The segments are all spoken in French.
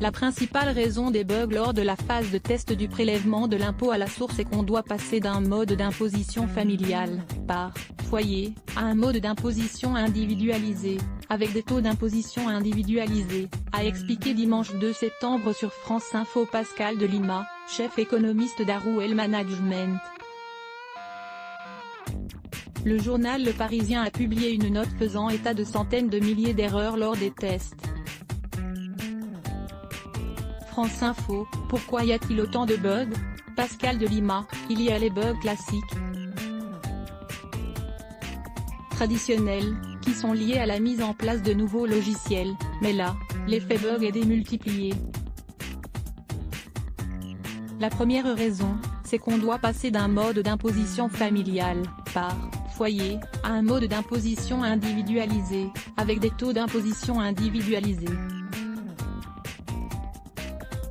La principale raison des bugs lors de la phase de test du prélèvement de l'impôt à la source est qu'on doit passer d'un mode d'imposition familial, par foyer, à un mode d'imposition individualisé, avec des taux d'imposition individualisés, a expliqué dimanche 2 septembre sur France Info Pascal de Lima, chef économiste d'Arouel Management. Le journal Le Parisien a publié une note faisant état de centaines de milliers d'erreurs lors des tests. France Info, pourquoi y a-t-il autant de bugs? Pascal de Lima, il y a les bugs classiques, traditionnels, qui sont liés à la mise en place de nouveaux logiciels, mais là, l'effet bug est démultiplié. La première raison, c'est qu'on doit passer d'un mode d'imposition familial, par foyer, à un mode d'imposition individualisé, avec des taux d'imposition individualisés.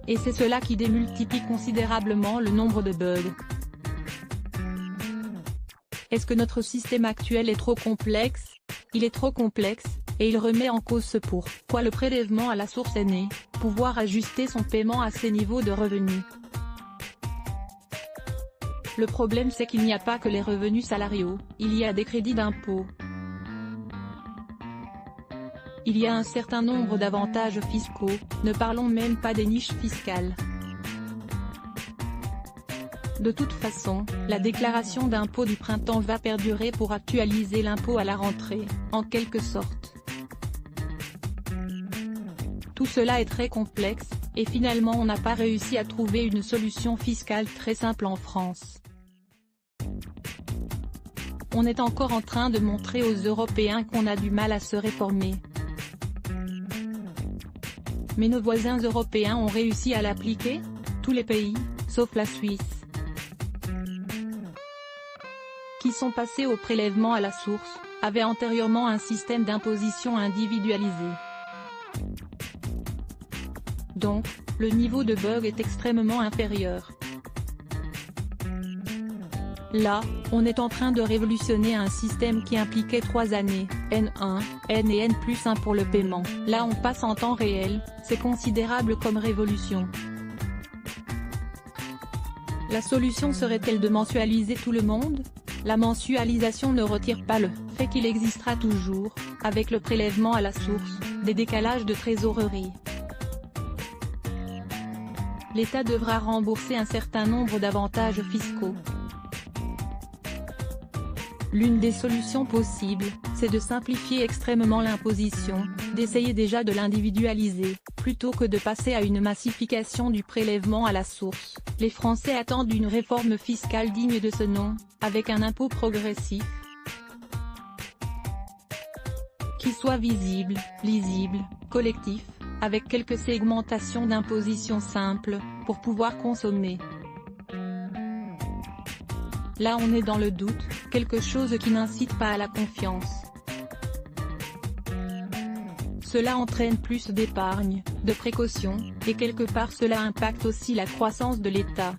Et c'est cela qui démultiplie considérablement le nombre de bugs. Est-ce que notre système actuel est trop complexe? Il est trop complexe, et il remet en cause ce pourquoi le prélèvement à la source est né, pouvoir ajuster son paiement à ses niveaux de revenus. Le problème c'est qu'il n'y a pas que les revenus salariaux, il y a des crédits d'impôt. Il y a un certain nombre d'avantages fiscaux, ne parlons même pas des niches fiscales. De toute façon, la déclaration d'impôt du printemps va perdurer pour actualiser l'impôt à la rentrée, en quelque sorte. Tout cela est très complexe, et finalement on n'a pas réussi à trouver une solution fiscale très simple en France. On est encore en train de montrer aux Européens qu'on a du mal à se réformer. Mais nos voisins européens ont réussi à l'appliquer? Tous les pays, sauf la Suisse, qui sont passés au prélèvement à la source, avaient antérieurement un système d'imposition individualisé. Donc, le niveau de bug est extrêmement inférieur. Là, on est en train de révolutionner un système qui impliquait 3 années, N1, N et N+1 pour le paiement. Là on passe en temps réel, c'est considérable comme révolution. La solution serait-elle de mensualiser tout le monde? La mensualisation ne retire pas le fait qu'il existera toujours, avec le prélèvement à la source, des décalages de trésorerie. L'État devra rembourser un certain nombre d'avantages fiscaux. L'une des solutions possibles, c'est de simplifier extrêmement l'imposition, d'essayer déjà de l'individualiser, plutôt que de passer à une massification du prélèvement à la source. Les Français attendent une réforme fiscale digne de ce nom, avec un impôt progressif, qui soit visible, lisible, collectif, avec quelques segmentations d'imposition simples, pour pouvoir consommer. Là on est dans le doute, quelque chose qui n'incite pas à la confiance. Cela entraîne plus d'épargne, de précaution, et quelque part cela impacte aussi la croissance de l'État.